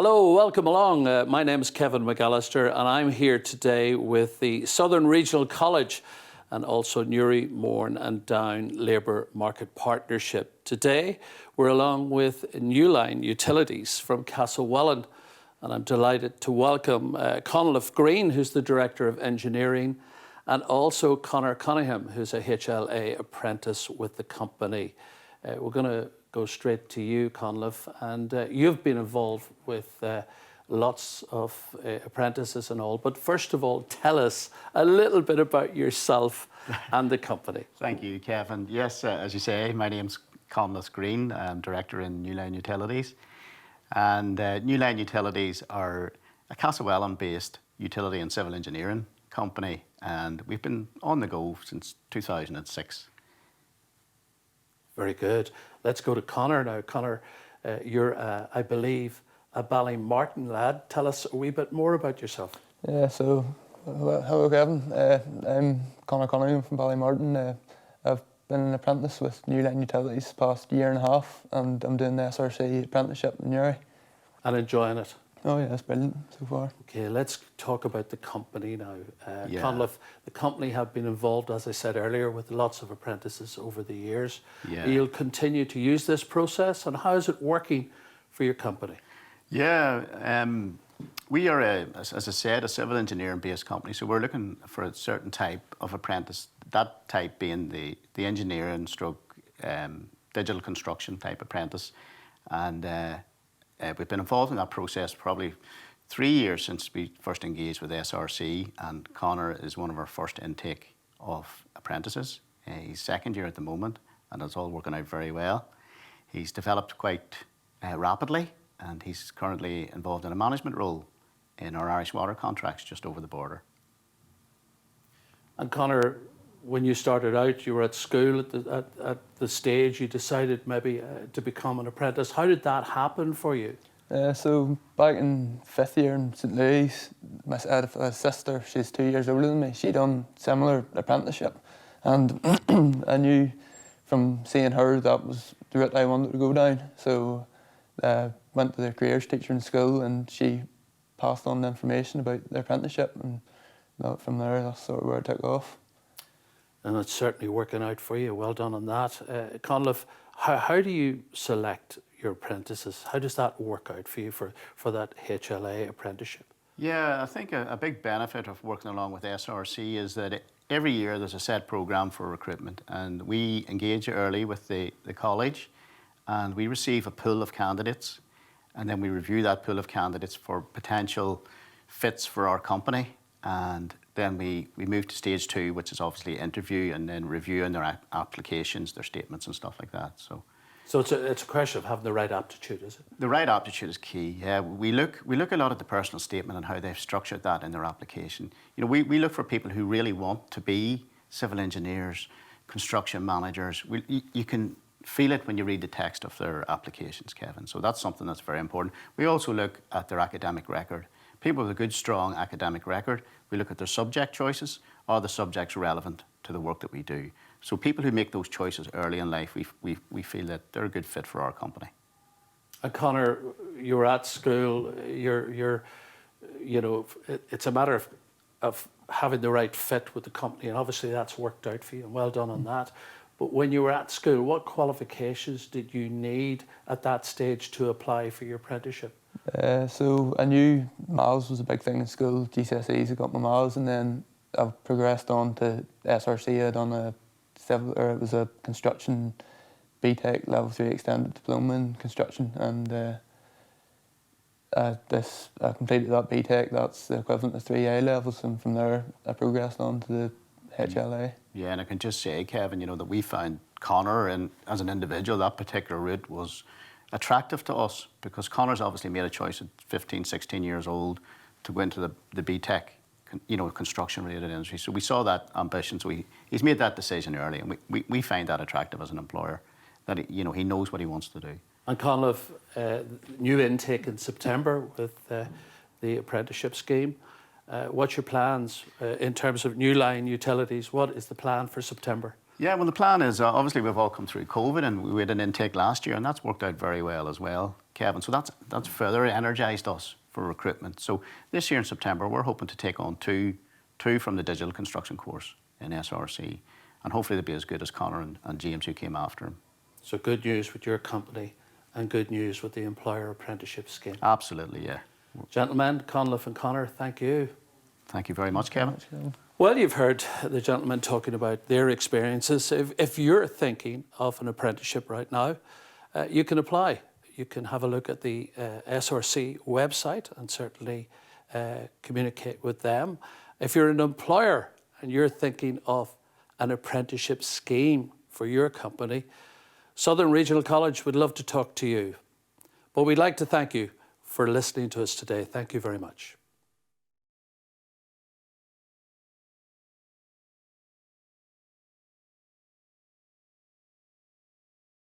Hello, welcome along. My name is Kevin McAllister and I'm here today with the Southern Regional College and also Newry, Mourne and Down Labour Market Partnership. Today we're along with NuLine Utilities from Castlewellan, and I'm delighted to welcome Conleth Green, who's the Director of Engineering, and also Conor Cunningham, who's a HLA apprentice with the company. We're going to go straight to you, Conleth, and you've been involved with lots of apprentices and all, but first of all, tell us a little bit about yourself and the company. Thank you, Kevin. Yes, as you say, my name's Conleth Green. I'm Director in NuLine Utilities. And NuLine Utilities are a Castlewellan-based utility and civil engineering company, and we've been on the go since 2006. Very good. Let's go to Conor now. Conor, you're, I believe, a Ballymartin lad. Tell us a wee bit more about yourself. Yeah, so, hello Kevin. I'm Conor Cunningham from Ballymartin. I've been an apprentice with NuLine Utilities the past year and a half, and I'm doing the SRC apprenticeship in Newry. And enjoying it? Oh yeah, it's brilliant so far. Okay, let's talk about the company now. Yeah. Conleth, the company have been involved, as I said earlier, with lots of apprentices over the years. Yeah. You'll continue to use this process, and how is it working for your company? Yeah, we are, as I said, a civil engineering-based company, so we're looking for a certain type of apprentice, that type being the engineering stroke digital construction type apprentice. And we've been involved in that process probably 3 years since we first engaged with SRC, and Conor is one of our first intake of apprentices. He's second year at the moment, and it's all working out very well. He's developed quite rapidly, and he's currently involved in a management role in our Irish water contracts just over the border. And Conor, when you started out, you were at school at the stage you decided maybe to become an apprentice. How did that happen for you? So back in 5th year in St Louis, I had a sister, she's 2 years older than me. She done similar apprenticeship, and I knew from seeing her that was the route I wanted to go down. So I went to the careers teacher in school, and she passed on the information about the apprenticeship, and from there that's sort of where it took off. And it's certainly working out for you. Well done on that. Conleth, how do you select your apprentices? How does that work out for you for that HLA apprenticeship? Yeah, I think a big benefit of working along with SRC is that every year there's a set programme for recruitment, and we engage early with the college, and we receive a pool of candidates, and then we review that pool of candidates for potential fits for our company, and then we move to stage 2, which is obviously interview and then reviewing their applications, their statements and stuff like that. So it's a question of having the right aptitude, is it? The right aptitude is key. Yeah, we look a lot at the personal statement and how they've structured that in their application. You know, we look for people who really want to be civil engineers, construction managers. You can feel it when you read the text of their applications, Kevin. So that's something that's very important. We also look at their academic record. People with a good, strong academic record, we look at their subject choices. Are the subjects relevant to the work that we do? So people who make those choices early in life, we feel that they're a good fit for our company. And Conor, you're at school, you know, it's a matter of having the right fit with the company, and obviously that's worked out for you, and well done on that. But when you were at school, what qualifications did you need at that stage to apply for your apprenticeship? So I knew maths was a big thing in school, GCSEs, I got my maths, and then I've progressed on to SRC. I'd done it was a construction BTEC level 3 extended diploma in construction, and I completed that BTEC. That's the equivalent of 3 A levels, and from there I progressed on to the HLA. Yeah, and I can just say, Kevin, you know, that we found Conor, and as an individual, that particular route was attractive to us, because Conor's obviously made a choice at 15, 16 years old to go into the BTEC, you know, construction-related industry. So we saw that ambition. So he's made that decision early, and we find that attractive as an employer, that he knows what he wants to do. And Conleth, new intake in September with the apprenticeship scheme. What's your plans in terms of NuLine Utilities? What is the plan for September? Yeah, well, the plan is, obviously we've all come through COVID, and we had an intake last year, and that's worked out very well as well, Kevin. So that's further energised us for recruitment. So this year in September, we're hoping to take on two from the digital construction course in SRC, and hopefully they'll be as good as Connor and James who came after him. So good news with your company and good news with the employer apprenticeship scheme. Absolutely, yeah. Gentlemen, Conliffe and Connor, thank you. Thank you very much, Kevin. Well, you've heard the gentlemen talking about their experiences. If you're thinking of an apprenticeship right now, you can apply. You can have a look at the SRC website and certainly communicate with them. If you're an employer and you're thinking of an apprenticeship scheme for your company, Southern Regional College would love to talk to you. But we'd like to thank you for listening to us today. Thank you very much.